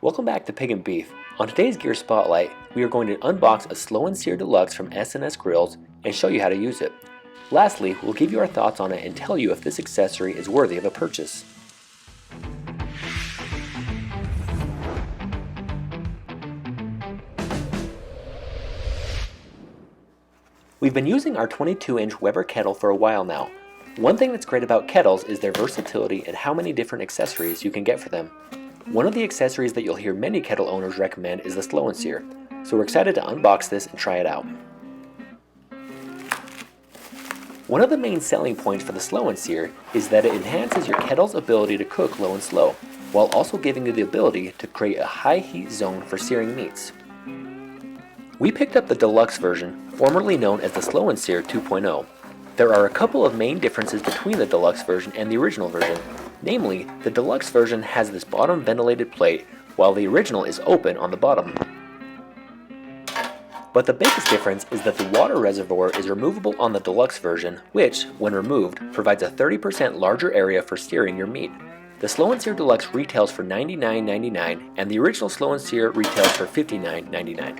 Welcome back to Pig and Beef. On today's Gear Spotlight, we are going to unbox a Slow and Sear Deluxe from SnS Grills and show you how to use it. Lastly, we'll give you our thoughts on it and tell you if this accessory is worthy of a purchase. We've been using our 22-inch Weber kettle for a while now. One thing that's great about kettles is their versatility and how many different accessories you can get for them. One of the accessories that you'll hear many kettle owners recommend is the Slow and Sear, so we're excited to unbox this and try it out. One of the main selling points for the Slow and Sear is that it enhances your kettle's ability to cook low and slow, while also giving you the ability to create a high heat zone for searing meats. We picked up the Deluxe version, formerly known as the Slow and Sear 2.0. There are a couple of main differences between the Deluxe version and the original version. Namely, the Deluxe version has this bottom ventilated plate, while the original is open on the bottom. But the biggest difference is that the water reservoir is removable on the Deluxe version, which, when removed, provides a 30% larger area for searing your meat. The Slow and Sear Deluxe retails for $99.99, and the original Slow and Sear retails for $59.99.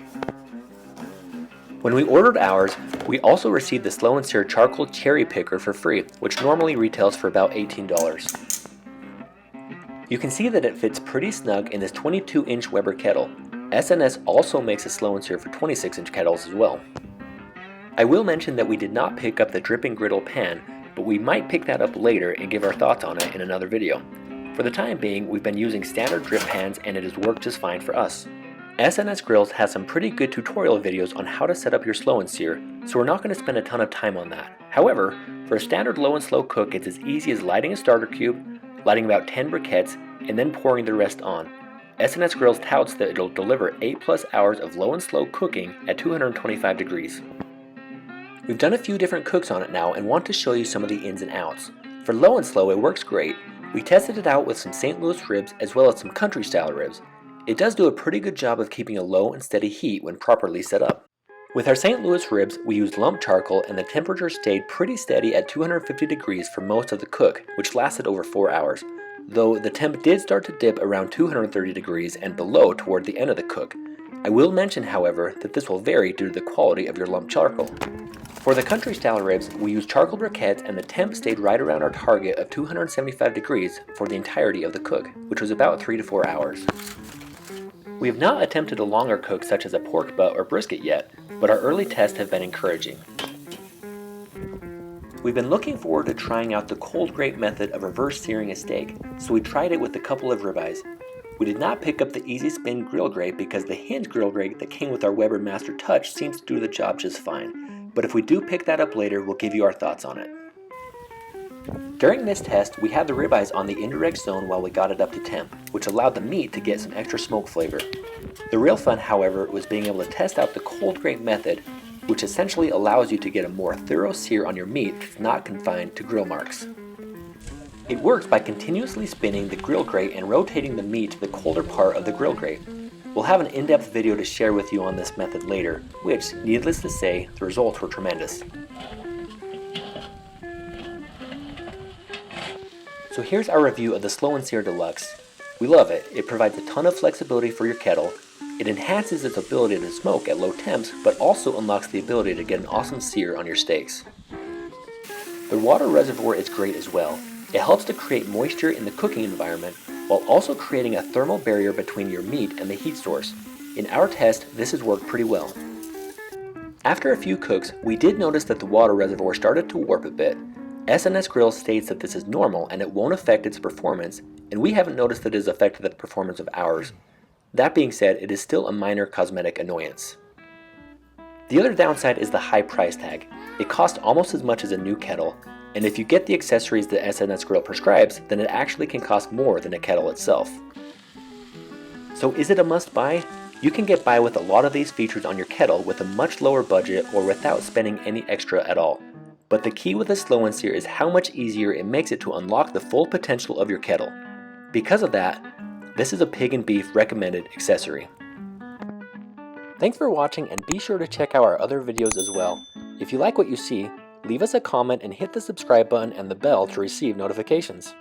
When we ordered ours, we also received the Slow and Sear Charcoal Cherry Picker for free, which normally retails for about $18. You can see that it fits pretty snug in this 22-inch Weber kettle. SnS also makes a Slow and Sear for 26-inch kettles as well. I will mention that we did not pick up the dripping griddle pan, but we might pick that up later and give our thoughts on it in another video. For the time being, we've been using standard drip pans and it has worked just fine for us. SnS Grills has some pretty good tutorial videos on how to set up your Slow and Sear, so we're not going to spend a ton of time on that. However, for a standard low and slow cook, it's as easy as lighting a starter cube, lighting about 10 briquettes, and then pouring the rest on. SnS Grills touts that it'll deliver 8+ hours of low and slow cooking at 225 degrees. We've done a few different cooks on it now and want to show you some of the ins and outs. For low and slow, it works great. We tested it out with some St. Louis ribs as well as some country style ribs. It does do a pretty good job of keeping a low and steady heat when properly set up. With our St. Louis ribs, we used lump charcoal and the temperature stayed pretty steady at 250 degrees for most of the cook, which lasted over 4 hours. Though the temp did start to dip around 230 degrees and below toward the end of the cook. I will mention, however, that this will vary due to the quality of your lump charcoal. For the country style ribs, we used charcoal briquettes and the temp stayed right around our target of 275 degrees for the entirety of the cook, which was about 3 to 4 hours. We have not attempted a longer cook such as a pork butt or brisket yet, but our early tests have been encouraging. We've been looking forward to trying out the cold grate method of reverse searing a steak, so we tried it with a couple of ribeyes. We did not pick up the Easy Spin grill grate because the hinge grill grate that came with our Weber Master Touch seems to do the job just fine, but if we do pick that up later, we'll give you our thoughts on it. During this test, we had the ribeyes on the indirect zone while we got it up to temp, which allowed the meat to get some extra smoke flavor. The real fun, however, was being able to test out the cold grate method, which essentially allows you to get a more thorough sear on your meat that's not confined to grill marks. It works by continuously spinning the grill grate and rotating the meat to the colder part of the grill grate. We'll have an in-depth video to share with you on this method later, which, needless to say, the results were tremendous. So here's our review of the Slow and Sear Deluxe. We love it. It provides a ton of flexibility for your kettle. It enhances its ability to smoke at low temps, but also unlocks the ability to get an awesome sear on your steaks. The water reservoir is great as well. It helps to create moisture in the cooking environment, while also creating a thermal barrier between your meat and the heat source. In our test, this has worked pretty well. After a few cooks, we did notice that the water reservoir started to warp a bit. SnS Grills states that this is normal and it won't affect its performance, and we haven't noticed that it has affected the performance of ours. That being said, it is still a minor cosmetic annoyance. The other downside is the high price tag. It costs almost as much as a new kettle, and if you get the accessories that SnS Grill prescribes, then it actually can cost more than a kettle itself. So is it a must buy? You can get by with a lot of these features on your kettle with a much lower budget or without spending any extra at all. But the key with the Slow and Sear is how much easier it makes it to unlock the full potential of your kettle. Because of that, this is a Pig and Beef recommended accessory. Thanks for watching and be sure to check out our other videos as well. If you like what you see, leave us a comment and hit the subscribe button and the bell to receive notifications.